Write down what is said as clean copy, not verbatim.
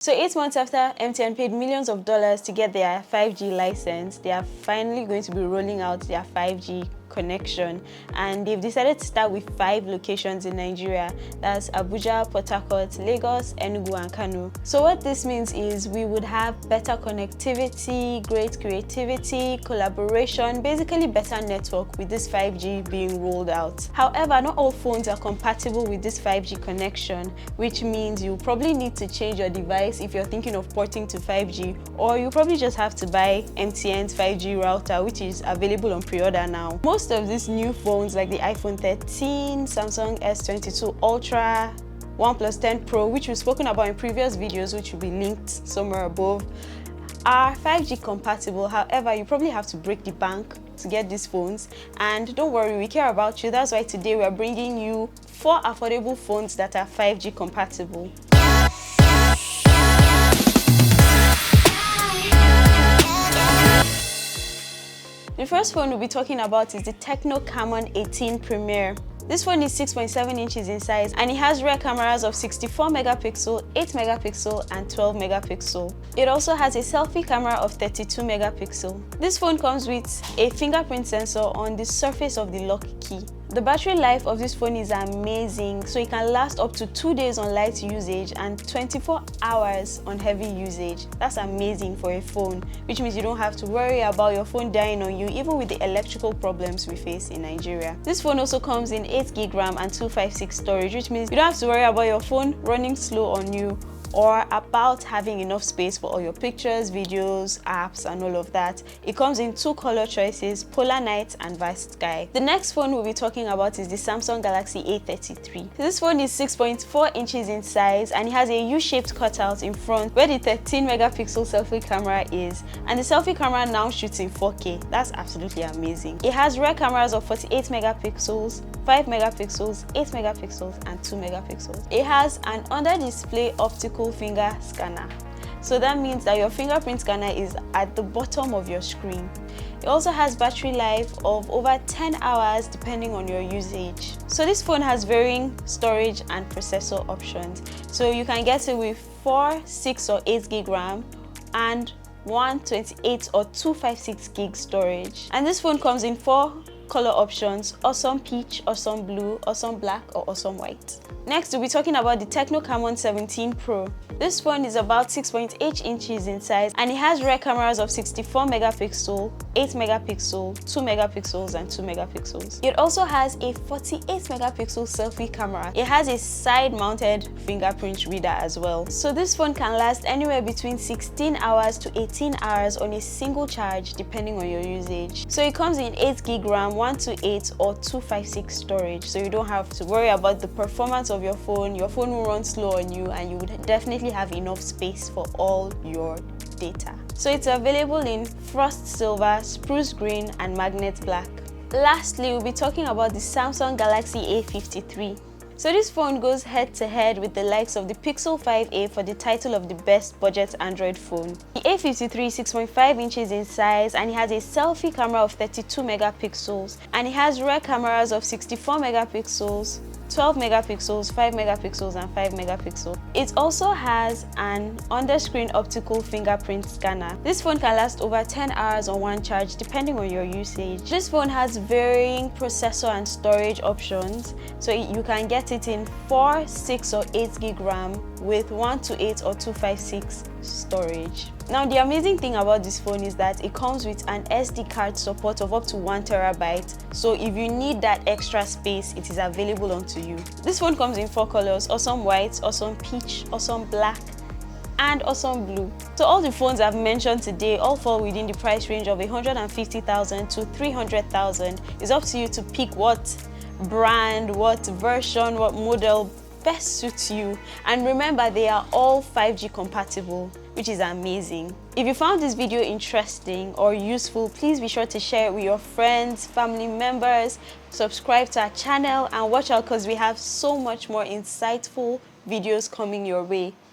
So 8 months after MTN paid millions of dollars to get their 5G license, they are finally going to be rolling out their 5G connection, and they've decided to start with 5 locations in Nigeria. That's Abuja, Port Harcourt, Lagos, Enugu and Kano. So what this means is we would have better connectivity, great creativity, collaboration, basically better network with this 5G being rolled out. However, not all phones are compatible with this 5G connection, which means you probably need to change your device if you're thinking of porting to 5G, or you probably just have to buy MTN's 5G router, which is available on pre-order now. Most of these new phones like the iPhone 13, Samsung S22 Ultra, OnePlus 10 Pro, which we've spoken about in previous videos, which will be linked somewhere above, are 5G compatible. However, you probably have to break the bank to get these phones, and don't worry, we care about you. That's why today we are bringing you 4 affordable phones that are 5G compatible. The first phone we'll be talking about is the Tecno Camon 18 Premier. This phone is 6.7 inches in size and it has rear cameras of 64 megapixel, 8 megapixel and 12 megapixel. It also has a selfie camera of 32 megapixel. This phone comes with a fingerprint sensor on the surface of the lock key. The battery life of this phone is amazing, so it can last up to 2 days on light usage and 24 hours on heavy usage. That's amazing for a phone, which means you don't have to worry about your phone dying on you, even with the electrical problems we face in Nigeria. This phone also comes in 8GB RAM and 256 storage, which means you don't have to worry about your phone running slow on you or about having enough space for all your pictures, videos, apps and all of that. It comes in 2 color choices, Polar Night and Vast Sky. The next phone we'll be talking about is the Samsung Galaxy A33. This phone is 6.4 inches in size and it has a U-shaped cutout in front where the 13 megapixel selfie camera is, and the selfie camera now shoots in 4K. That's absolutely amazing. It has rear cameras of 48 megapixels, 5 megapixels, 8 megapixels and 2 megapixels. It has an under-display optical finger scanner. So that means that your fingerprint scanner is at the bottom of your screen. It also has battery life of over 10 hours depending on your usage. So this phone has varying storage and processor options. So you can get it with 4, 6 or 8GB RAM and 128 or 256 gig storage. And this phone comes in 4 color options: awesome peach, awesome blue, awesome black or awesome white. Next, we'll be talking about the Tecno Camon 17 Pro. This phone is about 6.8 inches in size and it has rear cameras of 64 megapixel, 8 megapixel, 2 megapixels and 2 megapixels. It also has a 48 megapixel selfie camera. It has a side-mounted fingerprint reader as well. So this phone can last anywhere between 16 hours to 18 hours on a single charge depending on your usage. So it comes in 8GB RAM, 128 or 256 storage, so you don't have to worry about the performance of your phone. Your phone will run slow on you and you would definitely have enough space for all your data. So it's available in frost silver, spruce green and magnet black. Lastly, we'll be talking about the Samsung Galaxy A53. So this phone goes head to head with the likes of the Pixel 5a for the title of the best budget Android phone. The A53 is 6.5 inches in size and it has a selfie camera of 32 megapixels and it has rear cameras of 64 megapixels, 12 megapixels, 5 megapixels and 5 megapixels. It also has an under-screen optical fingerprint scanner. This phone can last over 10 hours on one charge depending on your usage. This phone has varying processor and storage options, so you can get it in 4, 6 or 8GB RAM with 128 or 256 storage. Now the amazing thing about this phone is that it comes with an SD card support of up to 1 terabyte, so if you need that extra space, it is available onto you. This phone comes in 4 colors: awesome white, awesome peach, awesome black and awesome blue. So all the phones I've mentioned today all fall within the price range of 150,000 to 300,000. It's up to you to pick what brand, what version, what model best suits you. And remember, they are all 5G compatible, which is amazing. If you found this video interesting or useful, please be sure to share it with your friends, family members, subscribe to our channel and watch out because we have so much more insightful videos coming your way.